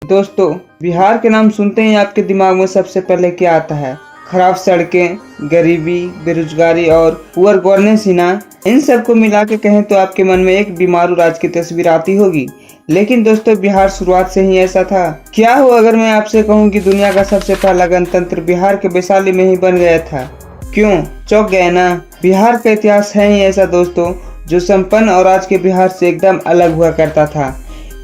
दोस्तों, बिहार के नाम सुनते ही आपके दिमाग में सबसे पहले क्या आता है? खराब सड़कें, गरीबी, बेरोजगारी और पुअर गवर्नेंस ही ना। इन सबको मिला के कहें तो आपके मन में एक बीमारू राज्य की तस्वीर आती होगी। लेकिन दोस्तों, बिहार शुरुआत से ही ऐसा था। क्या हो अगर मैं आपसे कहूँ कि दुनिया का सबसे पहला गणतंत्र बिहार के वैशाली में ही बन गया था? क्यों चौंक गए ना? बिहार का इतिहास है ही ऐसा दोस्तों, जो संपन्न और आज के बिहार से एकदम अलग हुआ करता था।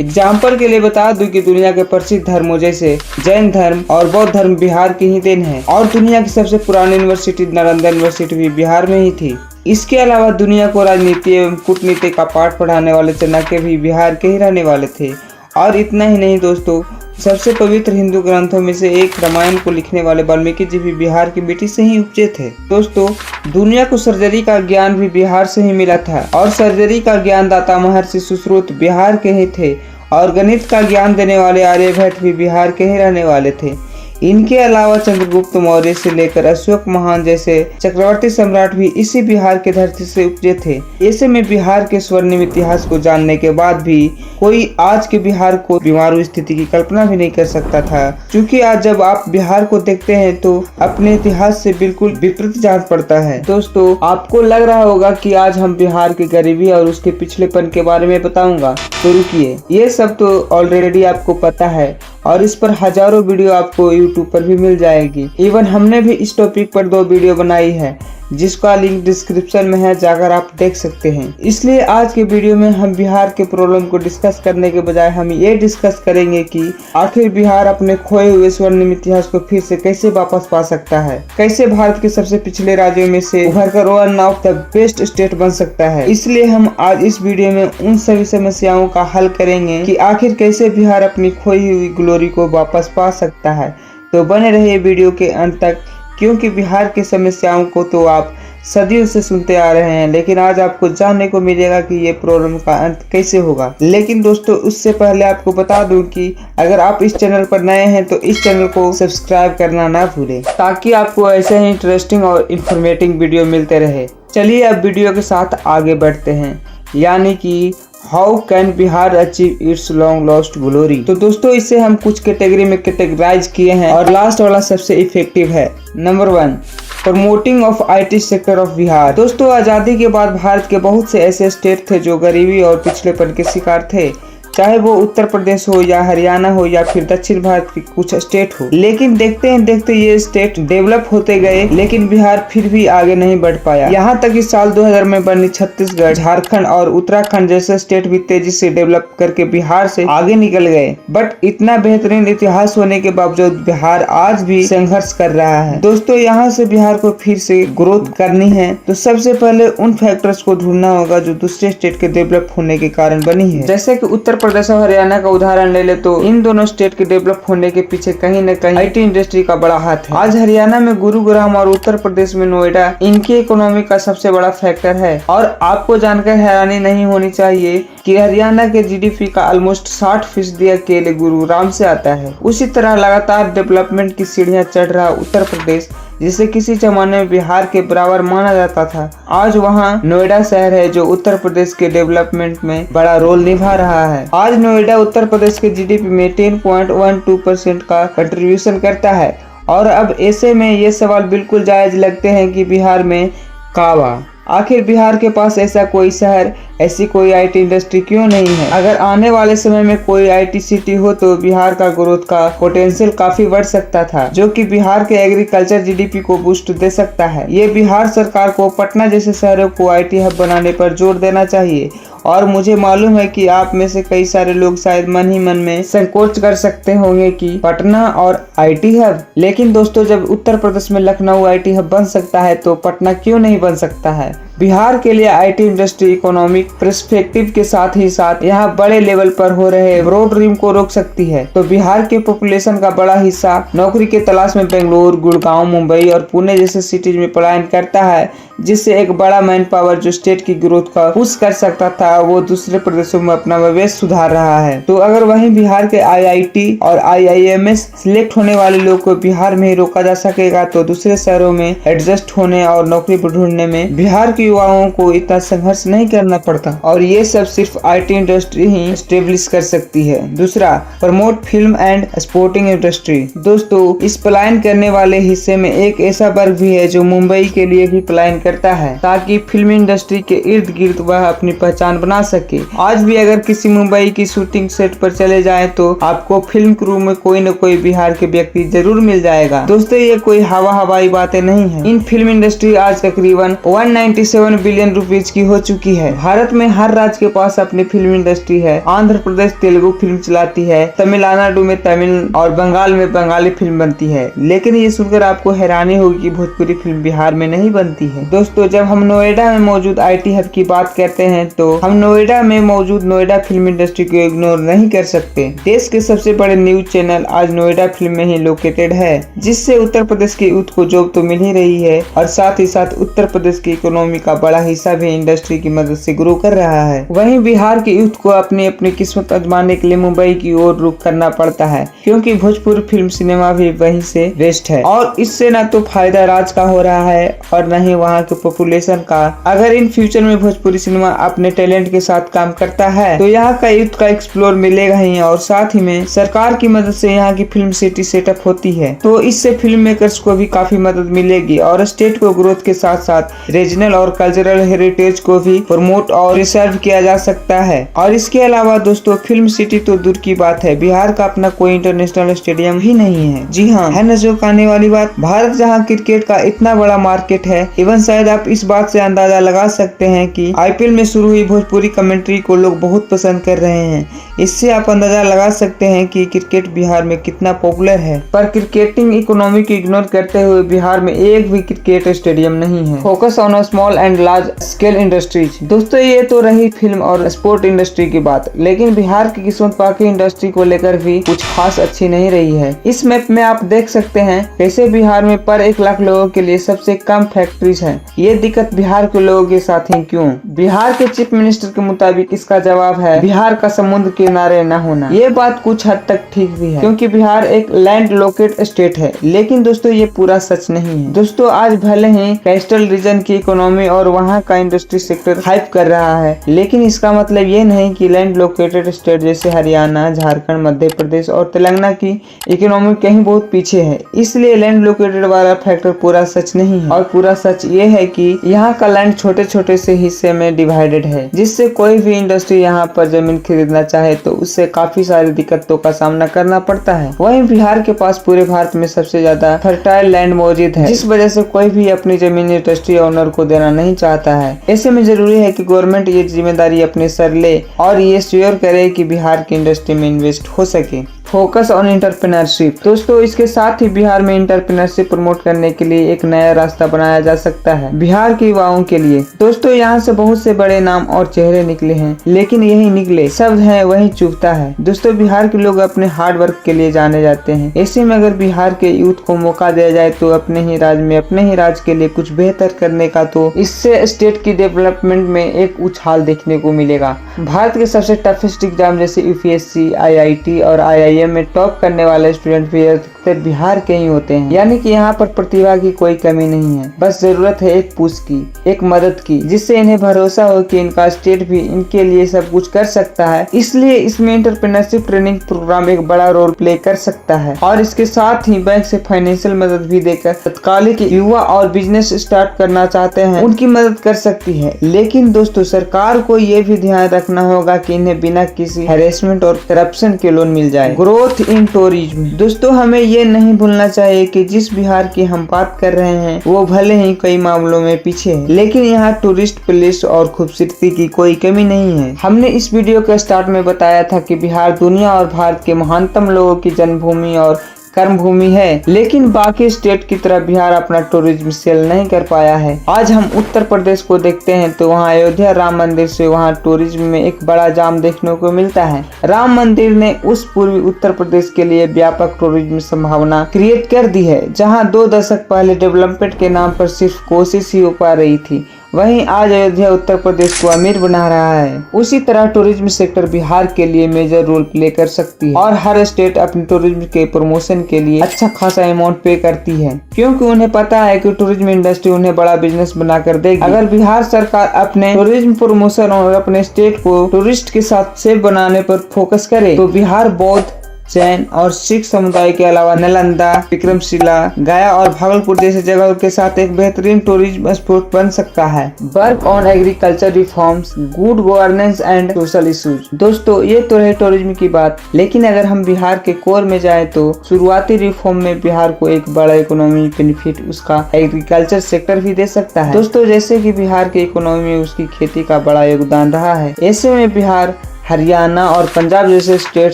एग्जाम्पल के लिए बता दूं कि दुनिया के प्रसिद्ध धर्मों जैसे जैन धर्म और बौद्ध धर्म बिहार की ही देन है, और दुनिया की सबसे पुरानी यूनिवर्सिटी नालंदा यूनिवर्सिटी भी बिहार में ही थी। इसके अलावा दुनिया को राजनीति एवं कूटनीति का पाठ पढ़ाने वाले चाणक्य भी बिहार के ही रहने वाले थे। और इतना ही नहीं दोस्तों, सबसे पवित्र हिंदू ग्रंथों में से एक रामायण को लिखने वाले वाल्मीकि जी भी बिहार की मिट्टी से ही उपजे थे। दोस्तों, दुनिया को सर्जरी का ज्ञान भी बिहार से ही मिला था, और सर्जरी का ज्ञान दाता महर्षि सुश्रुत बिहार के ही थे, और गणित का ज्ञान देने वाले आर्यभट्ट भी बिहार के ही रहने वाले थे। इनके अलावा चंद्रगुप्त मौर्य से लेकर अशोक महान जैसे चक्रवर्ती सम्राट भी इसी बिहार के धरती से उपजे थे। ऐसे में बिहार के स्वर्णिम इतिहास को जानने के बाद भी कोई आज के बिहार को बीमारू स्थिति की कल्पना भी नहीं कर सकता था, क्योंकि आज जब आप बिहार को देखते हैं तो अपने इतिहास से बिल्कुल विपरीत जान पड़ता है। दोस्तों, आपको लग रहा होगा कि आज हम बिहार की गरीबी और उसके पिछड़ेपन के बारे में बताऊंगा, तो रुकिए, ये सब तो ऑलरेडी आपको पता है, और इस पर हजारों वीडियो आपको यूट्यूब पर भी मिल जाएगी। इवन हमने भी इस टॉपिक पर 2 वीडियो बनाई है, जिसका लिंक डिस्क्रिप्शन में है, जाकर आप देख सकते हैं। इसलिए आज के वीडियो में हम बिहार के प्रॉब्लम को डिस्कस करने के बजाय हम ये डिस्कस करेंगे कि आखिर बिहार अपने खोए हुए स्वर्णिम इतिहास को फिर से कैसे वापस पा सकता है, कैसे भारत के सबसे पिछले राज्यों में से उभर कर one of the best state बन सकता है। इसलिए हम आज इस वीडियो में उन सभी समस्याओं का हल करेंगे कि आखिर कैसे बिहार अपनी खोई हुई ग्लोरी को वापस पा सकता है। तो बने रहिए वीडियो के अंत तक, क्योंकि बिहार की समस्याओं को तो आप सदियों से सुनते आ रहे हैं, लेकिन आज आपको जानने को मिलेगा कि ये प्रॉब्लम का अंत कैसे होगा। लेकिन दोस्तों, उससे पहले आपको बता दूं कि अगर आप इस चैनल पर नए हैं तो इस चैनल को सब्सक्राइब करना ना भूलें, ताकि आपको ऐसे ही इंटरेस्टिंग और इंफॉर्मेटिव वीडियो मिलते रहे। चलिए अब वीडियो के साथ आगे बढ़ते हैं, यानी कि how can Bihar achieve it's long lost glory. तो दोस्तों, इसे हम कुछ कैटेगरी में कैटेगराइज किए हैं, और लास्ट वाला सबसे इफेक्टिव है। Number 1, promoting of IT sector of Bihar. दोस्तों, आज़ादी के बाद भारत के बहुत से ऐसे स्टेट थे जो गरीबी और पिछड़ेपन के शिकार थे, चाहे वो उत्तर प्रदेश हो या हरियाणा हो या फिर दक्षिण भारत के कुछ स्टेट हो। लेकिन देखते हैं देखते ये स्टेट डेवलप होते गए, लेकिन बिहार फिर भी आगे नहीं बढ़ पाया। यहाँ तक इस साल 2000 में बनी छत्तीसगढ़, झारखंड और उत्तराखंड जैसे स्टेट भी तेजी से डेवलप करके बिहार से आगे निकल गए। बट इतना बेहतरीन इतिहास होने के बावजूद बिहार आज भी संघर्ष कर रहा है। दोस्तों, यहाँ से बिहार को फिर से ग्रोथ करनी है तो सबसे पहले उन फैक्टर्स को ढूंढना होगा जो दूसरे स्टेट के डेवलप होने के कारण बनी है। जैसे कि उत्तर प्रदेश और हरियाणा का उदाहरण ले ले तो इन दोनों स्टेट के डेवलप होने के पीछे कहीं न कहीं IT इंडस्ट्री का बड़ा हाथ है। आज हरियाणा में गुरुग्राम और उत्तर प्रदेश में नोएडा इनकी इकोनॉमी का सबसे बड़ा फैक्टर है। और आपको जानकर हैरानी नहीं होनी चाहिए कि हरियाणा के GDP का ऑलमोस्ट 60% अकेले गुरुग्राम से आता है। उसी तरह लगातार डेवलपमेंट की सीढ़ियां चढ़ रहा उत्तर प्रदेश, जिसे किसी जमाने में बिहार के बराबर माना जाता था, आज वहां नोएडा शहर है जो उत्तर प्रदेश के डेवलपमेंट में बड़ा रोल निभा रहा है। आज नोएडा उत्तर प्रदेश के GDP में 10.12% का कंट्रीब्यूशन करता है। और अब ऐसे में ये सवाल बिल्कुल जायज लगते हैं कि बिहार में कावा, आखिर बिहार के पास ऐसा कोई शहर, ऐसी कोई IT इंडस्ट्री क्यों नहीं है? अगर आने वाले समय में कोई IT सिटी हो तो बिहार का ग्रोथ का पोटेंशियल काफी बढ़ सकता था, जो कि बिहार के एग्रीकल्चर GDP को बूस्ट दे सकता है। ये बिहार सरकार को पटना जैसे शहरों को IT हब बनाने पर जोर देना चाहिए। और मुझे मालूम है कि आप में से कई सारे लोग शायद मन ही मन में संकोच कर सकते होंगे कि पटना और IT हब, लेकिन दोस्तों, जब उत्तर प्रदेश में लखनऊ IT हब बन सकता है तो पटना क्यों नहीं बन सकता है? बिहार के लिए IT इंडस्ट्री इकोनॉमिक पर्सपेक्टिव के साथ ही साथ यहाँ बड़े लेवल पर हो रहे ब्रॉड ड्रीम को रोक सकती है। तो बिहार के पॉपुलेशन का बड़ा हिस्सा नौकरी के तलाश में बेंगलुरु, गुड़गांव, मुंबई और पुणे जैसे सिटीज में पलायन करता है, जिससे एक बड़ा मैन पावर जो स्टेट की ग्रोथ का पुश कर सकता था, वो दूसरे प्रदेशों में अपना निवेश सुधार रहा है। तो अगर वहीं बिहार के IIT और IIMS सिलेक्ट होने वाले लोग को बिहार में ही रोका जा सकेगा, तो दूसरे शहरों में एडजस्ट होने और नौकरी ढूंढने में बिहार की के युवाओं को इतना संघर्ष नहीं करना पड़ता और ये सब सिर्फ आईटी इंडस्ट्री ही स्टेब्लिश कर सकती है। दूसरा, promote film and sporting industry. दोस्तों, इस पलायन करने वाले हिस्से में एक ऐसा वर्ग भी है जो मुंबई के लिए भी पलायन करता है ताकि फिल्म इंडस्ट्री के इर्द गिर्द वह अपनी पहचान बना सके। आज भी अगर किसी मुंबई की शूटिंग सेट पर चले जाएं तो आपको फिल्म क्रू में कोई न कोई बिहार के व्यक्ति जरूर मिल जाएगा। दोस्तों, ये कोई हवाई बातें नहीं है। इन फिल्म इंडस्ट्री आज तकरीबन 197 बिलियन रुपीज की हो चुकी है। भारत में हर राज्य के पास अपनी फिल्म इंडस्ट्री है। आंध्र प्रदेश तेलुगु फिल्म चलाती है, तमिलनाडु में तमिल और बंगाल में बंगाली फिल्म बनती है। लेकिन ये सुनकर आपको हैरानी होगी कि भोजपुरी फिल्म बिहार में नहीं बनती है। दोस्तों, जब हम नोएडा में मौजूद आईटी हब की बात करते हैं तो हम नोएडा में मौजूद नोएडा फिल्म इंडस्ट्री को इग्नोर नहीं कर सकते। देश के सबसे बड़े न्यूज चैनल आज नोएडा फिल्म में ही लोकेटेड है, जिससे उत्तर प्रदेश की यूथ को जॉब तो मिल ही रही है और साथ ही साथ उत्तर प्रदेश की इकोनॉमी का बड़ा हिस्सा भी इंडस्ट्री की मदद से ग्रो कर रहा है। वहीं बिहार के यूथ को अपनी अपनी किस्मत आजमाने के लिए मुंबई की ओर रुख करना पड़ता है, क्योंकि भोजपुरी फिल्म सिनेमा भी वहीं से बेस्ट है और इससे न तो फायदा राज का हो रहा है और न ही वहाँ के पॉपुलेशन का। अगर इन फ्यूचर में भोजपुरी सिनेमा अपने टैलेंट के साथ काम करता है तो यहाँ का यूथ का एक्सप्लोर मिलेगा ही और साथ ही में सरकार की मदद से यहाँ की फिल्म सिटी सेटअप होती है तो इससे फिल्म मेकर्स को भी काफी मदद मिलेगी और स्टेट को ग्रोथ के साथ साथ रीजनल और कल्चरल हेरिटेज को भी प्रमोट और रिजर्व किया जा सकता है। और इसके अलावा दोस्तों, फिल्म सिटी तो दूर की बात है, बिहार का अपना कोई इंटरनेशनल स्टेडियम ही नहीं है। जी हाँ, है न जो कहने वाली बात। भारत जहाँ क्रिकेट का इतना बड़ा मार्केट है, इवन शायद आप इस बात से अंदाजा लगा सकते हैं कि आईपीएल में शुरू हुई भोजपुरी कमेंट्री को लोग बहुत पसंद कर रहे हैं। इससे आप अंदाजा लगा सकते हैं कि क्रिकेट बिहार में कितना पॉपुलर है। पर क्रिकेटिंग इकोनॉमी को इग्नोर करते हुए बिहार में एक भी क्रिकेट स्टेडियम नहीं है। Focus on small and large scale industries. दोस्तों, ये तो रही फिल्म और स्पोर्ट इंडस्ट्री की बात, लेकिन बिहार की किस्मत बाकी इंडस्ट्री को लेकर भी कुछ खास अच्छी नहीं रही है। इस मैप में आप देख सकते हैं कैसे बिहार में पर 1 लाख लोगों के लिए सबसे कम फैक्ट्रीज हैं। ये दिक्कत बिहार के लोगों के साथ ही क्यों? बिहार के चीफ मिनिस्टर के मुताबिक इसका जवाब है बिहार का समुद्र किनारे न होना। ये बात कुछ हद तक ठीक भी है, क्योंकि बिहार एक लैंड लोकेट स्टेट है। लेकिन दोस्तों, ये पूरा सच नहीं है। दोस्तों, आज भले ही कोस्टल रीजन की इकोनॉमी और वहाँ का इंडस्ट्री सेक्टर हाइप कर रहा है, लेकिन इसका मतलब ये नहीं कि लैंड लोकेटेड स्टेट जैसे हरियाणा, झारखंड, मध्य प्रदेश और तेलंगाना की इकोनॉमी कहीं बहुत पीछे है। इसलिए लैंड लोकेटेड वाला फैक्टर पूरा सच नहीं है। और पूरा सच ये है कि यहाँ का लैंड छोटे छोटे से हिस्से में डिवाइडेड है, जिससे कोई भी इंडस्ट्री यहाँ पर जमीन खरीदना चाहे तो उससे काफी सारी दिक्कतों का सामना करना पड़ता है। वहीं बिहार के पास पूरे भारत में सबसे ज्यादा फर्टाइल लैंड मौजूद है, जिस वजह से कोई भी अपनी जमीन इंडस्ट्री ओनर को देना नहीं चाहता है। ऐसे में जरूरी है कि गवर्नमेंट ये जिम्मेदारी अपने सर ले और ये श्योर करे कि बिहार की इंडस्ट्री में इन्वेस्ट हो सके। Focus on entrepreneurship. दोस्तों, इसके साथ ही बिहार में एंटरप्रेन्योरशिप प्रमोट करने के लिए एक नया रास्ता बनाया जा सकता है बिहार के युवाओं के लिए। दोस्तों, यहाँ से बहुत से बड़े नाम और चेहरे निकले हैं, लेकिन यही निकले शब्द हैं वही चुभता है। दोस्तों, बिहार के लोग अपने हार्ड वर्क के लिए जाने जाते हैं। ऐसे में अगर बिहार के यूथ को मौका दिया जाए तो अपने ही राज्य के लिए कुछ बेहतर करने का, तो इससे स्टेट की डेवलपमेंट में एक उछाल देखने को मिलेगा। भारत के सबसे टफेस्ट एग्जाम जैसे यूपीएससी, आईआईटी और आईआईएम में टॉप करने वाले स्टूडेंट भी अधिकतर बिहार के ही होते हैं। यानी कि यहाँ पर प्रतिभा की कोई कमी नहीं है, बस जरूरत है एक पुश की, एक मदद की, जिससे इन्हें भरोसा हो कि इनका स्टेट भी इनके लिए सब कुछ कर सकता है। इसलिए इसमें एंटरप्रेन्योरशिप ट्रेनिंग प्रोग्राम एक बड़ा रोल प्ले कर सकता है और इसके साथ ही बैंक से फाइनेंशियल मदद भी देकर तत्कालिक युवा और बिजनेस स्टार्ट करना चाहते हैं उनकी मदद कर सकती है। लेकिन दोस्तों, सरकार को ये भी ध्यान रखना होगा कि इन्हें बिना किसी हैरेसमेंट और करप्शन के लोन मिल जाए। Growth in tourism. दोस्तों, हमें ये नहीं भूलना चाहिए कि जिस बिहार की हम बात कर रहे हैं वो भले ही कई मामलों में पीछे है, लेकिन यहाँ टूरिस्ट प्लेस और खूबसूरती की कोई कमी नहीं है। हमने इस वीडियो के स्टार्ट में बताया था कि बिहार दुनिया और भारत के महानतम लोगों की जन्मभूमि और कर्म भूमि है, लेकिन बाकी स्टेट की तरह बिहार अपना टूरिज्म सेल नहीं कर पाया है। आज हम उत्तर प्रदेश को देखते हैं तो वहाँ अयोध्या राम मंदिर से वहाँ टूरिज्म में एक बड़ा जाम देखने को मिलता है। राम मंदिर ने उस पूर्वी उत्तर प्रदेश के लिए व्यापक टूरिज्म संभावना क्रिएट कर दी है, जहाँ 2 दशक पहले डेवलपमेंट के नाम पर सिर्फ कोशिश ही हो पा रही थी। वहीं आज अयोध्या उत्तर प्रदेश को अमीर बना रहा है। उसी तरह टूरिज्म सेक्टर बिहार के लिए मेजर रोल प्ले कर सकती है और हर स्टेट अपनी टूरिज्म के प्रमोशन के लिए अच्छा खासा अमाउंट पे करती है, क्योंकि उन्हें पता है कि टूरिज्म इंडस्ट्री उन्हें बड़ा बिजनेस बना कर देगी। अगर बिहार सरकार अपने टूरिज्म प्रमोशन और अपने स्टेट को टूरिस्ट के साथ सेफ बनाने पर फोकस करे तो बिहार बौद्ध, जैन और सिख समुदाय के अलावा नालंदा, विक्रमशिला, गया और भागलपुर जैसे जगहों के साथ एक बेहतरीन टूरिज्म स्पॉट बन सकता है। Work on agriculture reforms, good governance and social issues. दोस्तों ये तो रहे टूरिज्म की बात, लेकिन अगर हम बिहार के कोर में जाएं तो शुरुआती रिफॉर्म में बिहार को एक बड़ा इकोनॉमी बेनिफिट उसका एग्रीकल्चर सेक्टर भी दे सकता है। दोस्तों जैसे कि बिहार की इकोनॉमी में उसकी खेती का बड़ा योगदान रहा है, ऐसे में बिहार हरियाणा और पंजाब जैसे स्टेट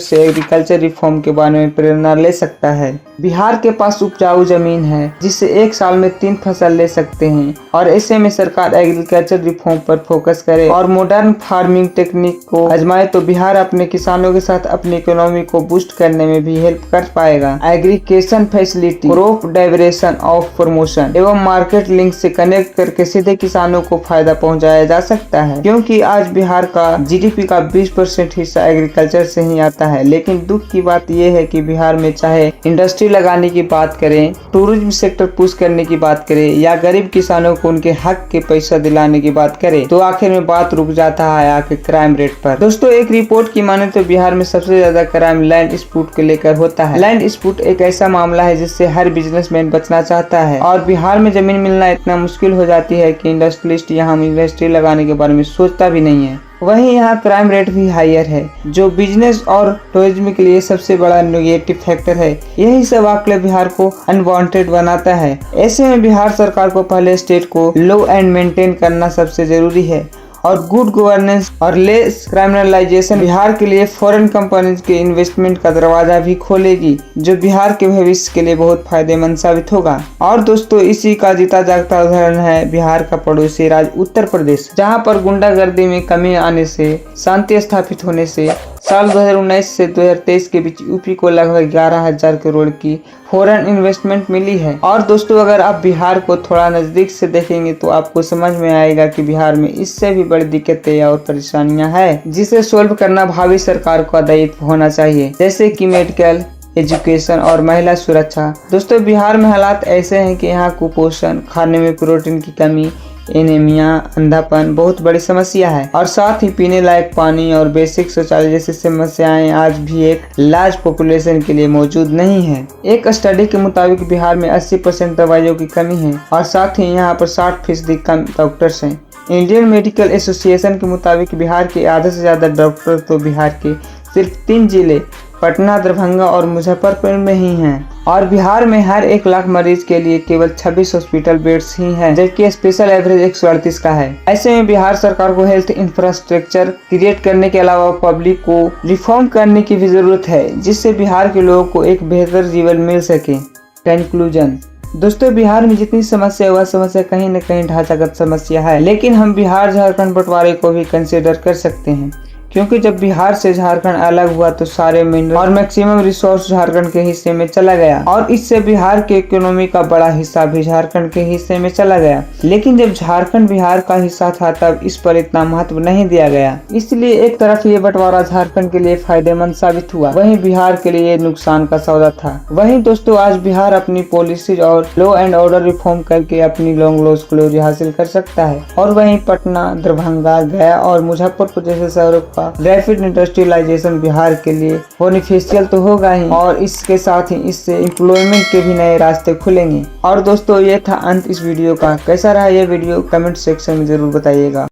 से एग्रीकल्चर रिफॉर्म के बारे में प्रेरणा ले सकता है। बिहार के पास उपजाऊ जमीन है जिससे एक साल में 3 फसल ले सकते हैं और ऐसे में सरकार एग्रीकल्चर रिफॉर्म पर फोकस करे और मॉडर्न फार्मिंग टेक्निक को आजमाए तो बिहार अपने किसानों के साथ अपनी इकोनॉमी को बूस्ट करने में भी हेल्प कर पाएगा। Aggregation facility, crop diversification of promotion एवं मार्केट लिंक से कनेक्ट करके सीधे किसानों को फायदा पहुँचाया जा सकता है, क्योंकि आज बिहार का GDP का 20% हिस्सा एग्रीकल्चर से ही आता है। लेकिन दुख की बात यह है कि बिहार में चाहे इंडस्ट्री लगाने की बात करें, टूरिज्म सेक्टर पुश करने की बात करें या गरीब किसानों को उनके हक के पैसा दिलाने की बात करें तो आखिर में बात रुक जाता है आके क्राइम रेट पर। दोस्तों एक रिपोर्ट की माने तो बिहार में सबसे ज्यादा क्राइम लैंड डिस्प्यूट को लेकर होता है। लैंड डिस्प्यूट एक ऐसा मामला है जिससे हर बिजनेसमैन बचना चाहता है और बिहार में जमीन मिलना इतना मुश्किल हो जाती है कि इंडस्ट्रियलिस्ट यहाँ इंडस्ट्री लगाने के बारे में सोचता भी नहीं है। वहीं यहाँ क्राइम रेट भी हायर है, जो बिजनेस और टूरिज्म के लिए सबसे बड़ा नेगेटिव फैक्टर है। यही सब आंकड़े बिहार को अनवांटेड बनाता है। ऐसे में बिहार सरकार को पहले स्टेट को लॉ एंड मेंटेन करना सबसे जरूरी है और गुड गवर्नेंस और लेस क्रिमिनलाइजेशन बिहार के लिए फॉरेन कंपनीज के इन्वेस्टमेंट का दरवाजा भी खोलेगी, जो बिहार के भविष्य के लिए बहुत फायदेमंद साबित होगा। और दोस्तों इसी का जीता जागता उदाहरण है बिहार का पड़ोसी राज्य उत्तर प्रदेश, जहां पर गुंडागर्दी में कमी आने से, शांति स्थापित होने से साल 2019 से 2023 के बीच यूपी को लगभग 11,000 करोड़ की फॉरेन इन्वेस्टमेंट मिली है। और दोस्तों अगर आप बिहार को थोड़ा नजदीक से देखेंगे तो आपको समझ में आएगा कि बिहार में इससे भी बड़ी दिक्कतें और परेशानियां हैं, जिसे सोल्व करना भावी सरकार का दायित्व होना चाहिए, जैसे कि मेडिकल, एजुकेशन और महिला सुरक्षा। दोस्तों बिहार में हालात ऐसे हैं कि यहाँ कुपोषण, खाने में प्रोटीन की कमी, एनीमिया, अंधापन बहुत बड़ी समस्या है और साथ ही पीने लायक पानी और बेसिक शौचालय जैसी समस्याएं आज भी एक लार्ज पॉपुलेशन के लिए मौजूद नहीं है। एक स्टडी के मुताबिक बिहार में 80% दवाइयों की कमी है और साथ ही यहाँ पर 60% कम डॉक्टर्स हैं। इंडियन मेडिकल एसोसिएशन के मुताबिक बिहार के आधे से ज्यादा डॉक्टर तो बिहार के सिर्फ 3 जिले पटना, दरभंगा और मुजफ्फरपुर में ही हैं और बिहार में हर 1 लाख मरीज के लिए केवल 26 हॉस्पिटल बेड्स ही हैं, जबकि स्पेशल एवरेज 138 का है। ऐसे में बिहार सरकार को हेल्थ इंफ्रास्ट्रक्चर क्रिएट करने के अलावा पब्लिक को रिफॉर्म करने की भी जरूरत है, जिससे बिहार के लोगों को एक बेहतर जीवन मिल सके। कंक्लूजन दोस्तों बिहार में जितनी समस्या वह समस्या कहीं न कहीं ढांचागत समस्या है, लेकिन हम बिहार झारखंड बंटवारे को भी कंसिडर कर सकते हैं, क्योंकि जब बिहार से झारखंड अलग हुआ तो सारे मिनरल और मैक्सिमम रिसोर्स झारखंड के हिस्से में चला गया और इससे बिहार के इकोनॉमी का बड़ा हिस्सा भी झारखंड के हिस्से में चला गया। लेकिन जब झारखंड बिहार का हिस्सा था तब इस पर इतना महत्व नहीं दिया गया, इसलिए एक तरफ ये बंटवारा झारखंड के लिए फायदेमंद साबित हुआ, वहीं बिहार के लिए नुकसान का सौदा था। वहीं दोस्तों आज बिहार अपनी पॉलिसीज और लॉ एंड ऑर्डर रिफॉर्म करके अपनी लॉन्ग लॉस्ट ग्लोरी हासिल कर सकता है और वहीं पटना, दरभंगा, गया और मुजफ्फरपुर जैसे शहरों रैपिड इंडस्ट्रियलाइजेशन बिहार के लिए बेनिफिशियल तो होगा ही और इसके साथ ही इससे एम्प्लॉयमेंट के भी नए रास्ते खुलेंगे। और दोस्तों ये था अंत इस वीडियो का। कैसा रहा ये वीडियो कमेंट सेक्शन में जरूर बताइएगा।